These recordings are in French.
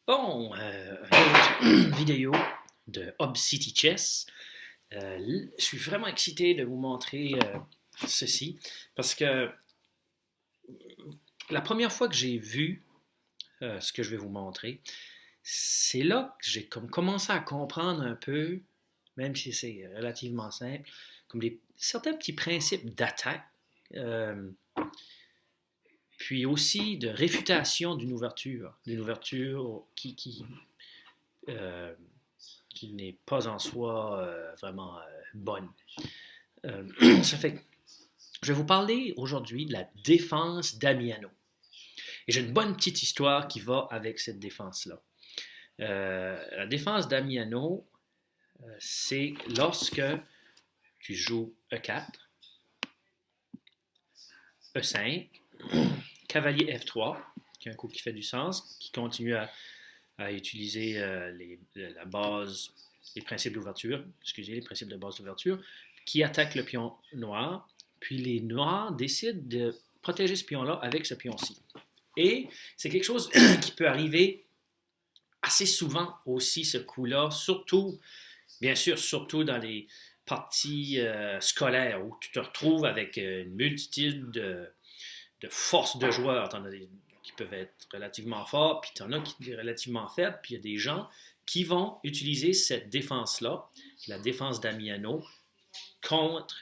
Bon, une autre vidéo de Hob City Chess. Je suis vraiment excité de vous montrer ceci parce que la première fois que j'ai vu ce que je vais vous montrer, c'est là que j'ai comme commencé à comprendre un peu, même si c'est relativement simple, comme certains petits principes d'attaque, euh, puis aussi de réfutation d'une ouverture euh, qui n'est pas en soi vraiment bonne. Ça fait que je vais vous parler aujourd'hui de la défense d'Amiano. Et j'ai une bonne petite histoire qui va avec cette défense-là. La défense d'Amiano, c'est lorsque tu joues E4, E5, cavalier F3, qui est un coup qui fait du sens, qui continue à utiliser la base, les principes d'ouverture, excusez, les principes de base d'ouverture, qui attaque le pion noir, puis les noirs décident de protéger ce pion-là avec ce pion-ci. Et c'est quelque chose qui peut arriver assez souvent aussi, ce coup-là, surtout, bien sûr, surtout dans les parties scolaires où tu te retrouves avec une multitude de forces de joueurs. Tu en as qui peuvent être relativement forts, puis tu en as qui sont relativement faibles, puis il y a des gens qui vont utiliser cette défense-là, la défense d'Amiano, contre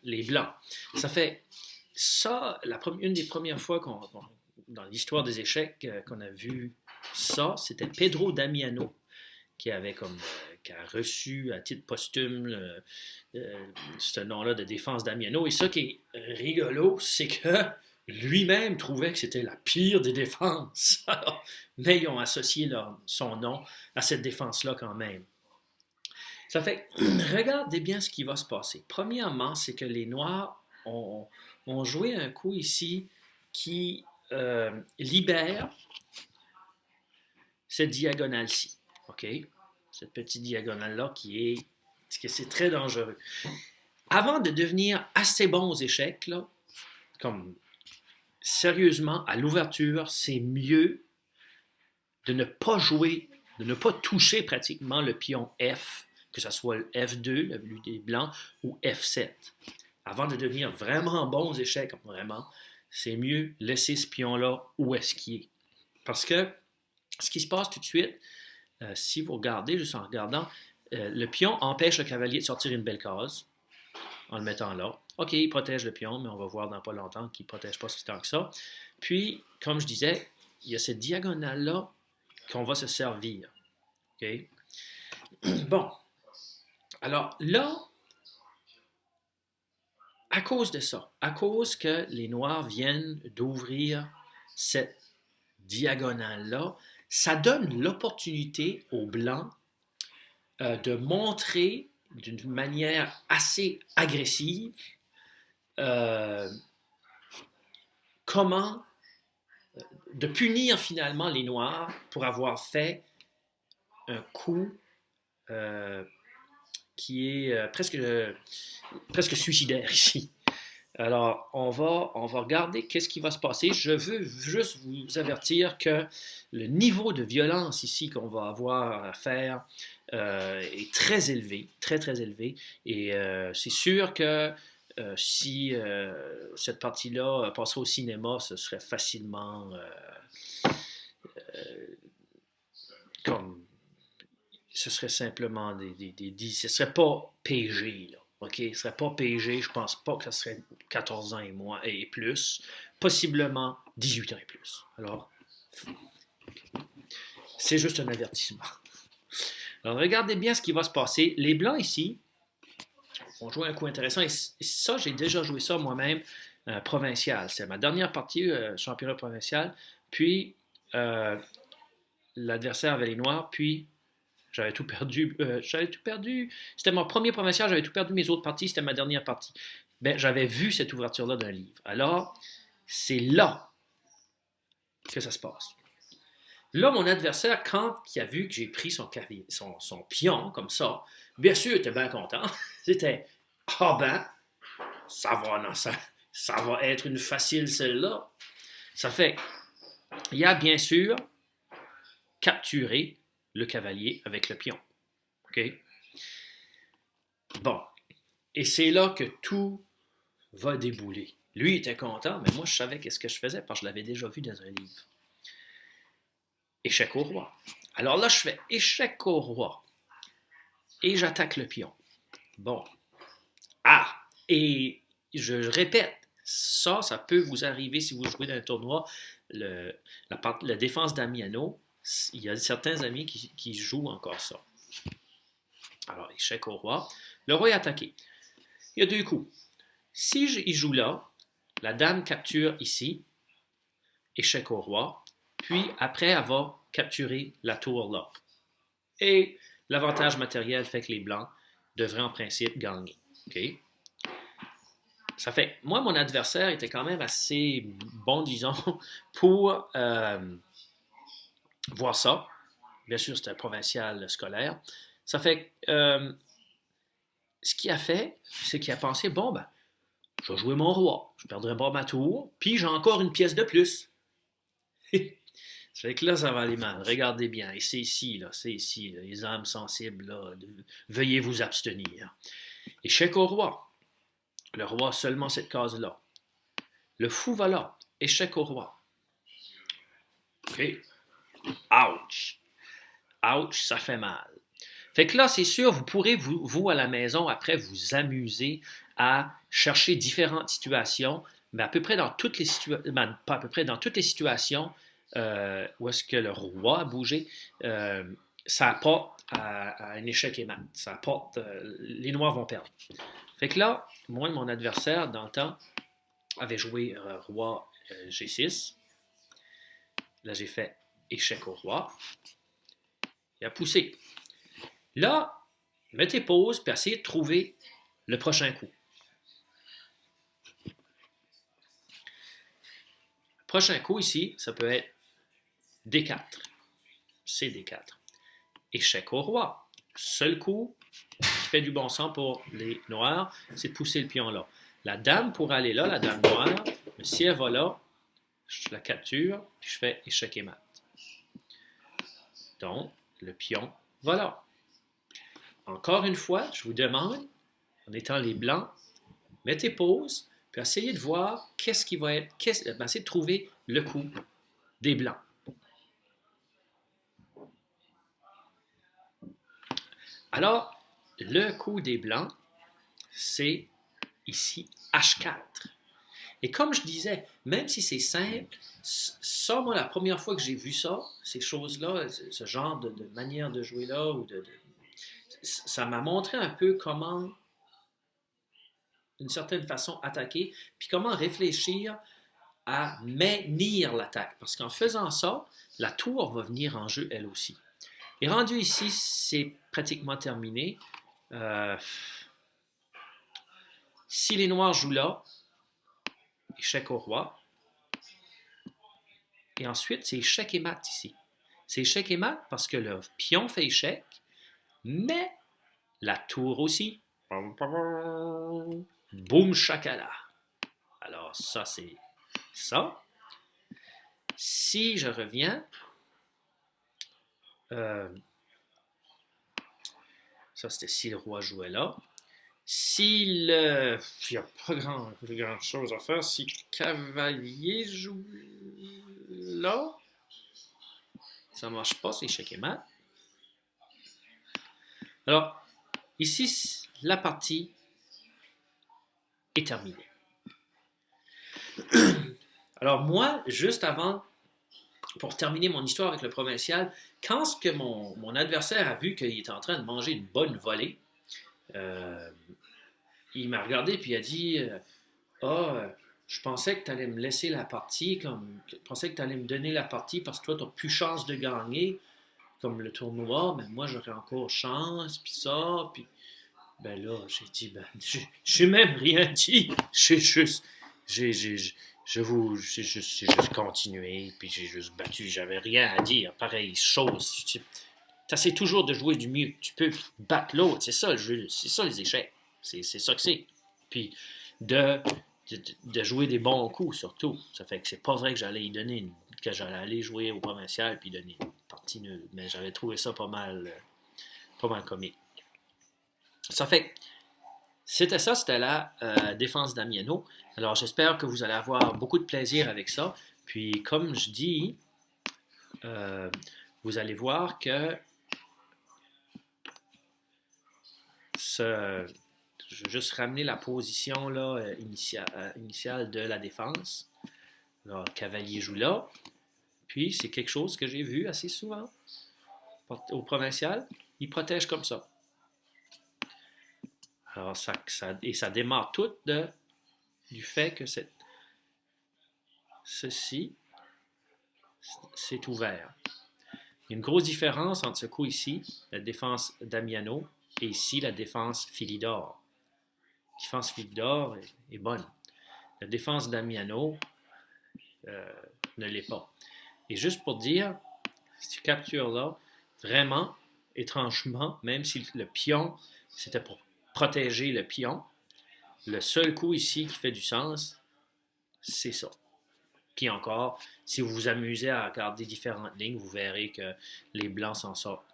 les Blancs. Ça fait ça, une des premières fois dans l'histoire des échecs qu'on a vu ça, c'était Pedro Damiano qui avait qui a reçu à titre posthume ce nom-là de défense d'Amiano. Et ça qui est rigolo, c'est que lui-même trouvait que c'était la pire des défenses. Mais ils ont associé son nom à cette défense-là quand même. Ça fait, regardez bien ce qui va se passer. Premièrement, c'est que les Noirs ont joué un coup ici qui libère cette diagonale-ci. OK? Cette petite diagonale-là c'est très dangereux. Avant de devenir assez bon aux échecs, là, comme sérieusement, à l'ouverture, c'est mieux de ne pas jouer, de ne pas toucher pratiquement le pion F, que ce soit le F2, le but des blancs, ou F7. Avant de devenir vraiment bon aux échecs, vraiment, c'est mieux laisser ce pion-là où est-ce qu'il est. Parce que ce qui se passe tout de suite, si vous regardez, juste en regardant, le pion empêche le cavalier de sortir une belle case en le mettant là. OK, il protège le pion, mais on va voir dans pas longtemps qu'il ne protège pas si tant que ça. Puis, comme je disais, il y a cette diagonale-là qu'on va se servir. OK? Bon. Alors là, à cause de ça, à cause que les Noirs viennent d'ouvrir cette diagonale-là, ça donne l'opportunité aux Blancs de montrer d'une manière assez agressive euh, comment de punir finalement les Noirs pour avoir fait un coup qui est presque suicidaire ici. Alors, on va regarder qu'est-ce qui va se passer. Je veux juste vous avertir que le niveau de violence ici qu'on va avoir à faire est très élevé, très très élevé. Et c'est sûr que si cette partie-là passerait au cinéma, ce serait facilement comme ce serait simplement ce serait pas PG, là. OK? Ce serait pas PG, je pense pas que ce serait 14 ans et plus. Possiblement 18 ans et plus. Alors, c'est juste un avertissement. Alors, regardez bien ce qui va se passer. Les Blancs ici ont joué un coup intéressant. Et ça, j'ai déjà joué ça moi-même provincial. C'est ma dernière partie championnat provincial. Puis, l'adversaire avait les Noirs. Puis, j'avais tout perdu. C'était mon premier provincial, j'avais tout perdu mes autres parties, c'était ma dernière partie. Ben, j'avais vu cette ouverture-là d'un livre. Alors, c'est là que ça se passe. Là, mon adversaire, quand il a vu que j'ai pris son pion comme ça, bien sûr, il était bien content. C'était, ah ben, ça va, non, ça va être une facile celle-là. Ça fait, il y a bien sûr capturer le cavalier avec le pion. OK? Bon. Et c'est là que tout va débouler. Lui était content, mais moi, je savais qu'est-ce que je faisais parce que je l'avais déjà vu dans un livre. Échec au roi. Alors là, je fais échec au roi. Et j'attaque le pion. Bon. Ah! Et je répète, ça peut vous arriver si vous jouez dans un tournoi. La défense d'Amiano, il y a certains amis qui jouent encore ça. Alors, échec au roi. Le roi est attaqué. Il y a 2 coups. Si il joue là, la dame capture ici, échec au roi, puis après, elle va capturer la tour là. Et l'avantage matériel fait que les blancs devraient en principe gagner. OK? Ça fait, moi, mon adversaire était quand même assez bon, disons, pour voir ça. Bien sûr, c'était un provincial scolaire. Ça fait, ce qu'il a fait, c'est qu'il a pensé, bon, ben, je vais jouer mon roi, je ne perdrai pas ma tour, puis j'ai encore une pièce de plus. Ça fait que là, ça va aller mal. Regardez bien. Et c'est ici, là, les âmes sensibles, là, veuillez vous abstenir. Échec au roi. Le roi a seulement cette case-là. Le fou va là. Échec au roi. OK. Ouch. Ouch, ça fait mal. Fait que là, c'est sûr, vous pourrez, vous à la maison, après, vous amuser à chercher différentes situations, mais à peu près dans toutes les situations, pas à peu près dans toutes les situations où est-ce que le roi a bougé, ça apporte à un échec et mat. Ça apporte, les noirs vont perdre. Fait que là, moi et mon adversaire, dans le temps, avait joué roi G6. Là, j'ai fait échec au roi. Il a poussé. Là, mettez pause et essayez de trouver le prochain coup. Le prochain coup ici, ça peut être D4. C'est D4. Échec au roi. Seul coup qui fait du bon sens pour les noirs, c'est de pousser le pion là. La dame pourrait aller là, la dame noire, mais si elle va là, je la capture, puis je fais échec et mat. Donc, le pion va là. Encore une fois, je vous demande, en étant les blancs, mettez pause, puis essayez de voir qu'est-ce qui va être, essayez de trouver le coup des blancs. Alors, le coup des blancs, c'est ici H4. Et comme je disais, même si c'est simple, ça, moi, la première fois que j'ai vu ça, ces choses-là, ce genre de manière de jouer là, ça m'a montré un peu comment, d'une certaine façon, attaquer, puis comment réfléchir à maintenir l'attaque. Parce qu'en faisant ça, la tour va venir en jeu elle aussi. Et rendu ici, c'est pratiquement terminé. Si les noirs jouent là, échec au roi. Et ensuite, c'est échec et mat ici. C'est échec et mat parce que le pion fait échec, mais la tour aussi. Boum chakala. Alors, ça, c'est ça. Si je reviens, ça, c'était si le roi jouait là. Si le... Il n'y a pas grand chose à faire. Si le cavalier joue là, ça ne marche pas, c'est échec et mat. Alors, ici, la partie est terminée. Alors moi, juste avant, pour terminer mon histoire avec le provincial, quand ce que mon adversaire a vu qu'il était en train de manger une bonne volée, il m'a regardé puis il a dit je pensais que tu allais me laisser la partie, je pensais que tu allais me donner la partie parce que toi, tu n'as plus chance de gagner, comme le tournoi, mais moi, j'aurais encore chance, puis ça, puis... Ben là, j'ai dit, j'ai même rien dit, j'ai juste continué, puis j'ai juste battu, j'avais rien à dire, pareille chose. Tu essaies toujours de jouer du mieux que tu peux, battre l'autre, c'est ça le jeu, c'est ça les échecs, c'est ça que c'est. Puis de jouer des bons coups surtout, ça fait que c'est pas vrai que j'allais aller jouer au provincial puis donner une partie partie nulle, mais j'avais trouvé ça pas mal comique. Ça fait c'était la défense d'Amiano. Alors j'espère que vous allez avoir beaucoup de plaisir avec ça. Puis comme je dis, vous allez voir que je vais juste ramener la position là, initiale de la défense. Alors, cavalier joue là. Puis c'est quelque chose que j'ai vu assez souvent au provincial. Il protège comme ça. Alors, ça démarre tout du fait que ceci, c'est ouvert. Il y a une grosse différence entre ce coup ici, la défense d'Amiano, et ici, la défense Philidor. La défense Philidor est bonne. La défense d'Amiano ne l'est pas. Et juste pour dire, si tu captures là, vraiment, étrangement, même si le pion, c'était pour protéger le pion, le seul coup ici qui fait du sens, c'est ça. Puis encore, si vous vous amusez à regarder différentes lignes, vous verrez que les blancs s'en sortent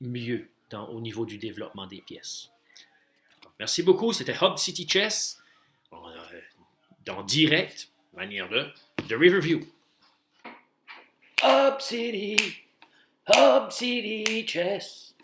mieux au niveau du développement des pièces. Merci beaucoup, c'était Hub City Chess en direct, manière de Riverview. Hub City Chess.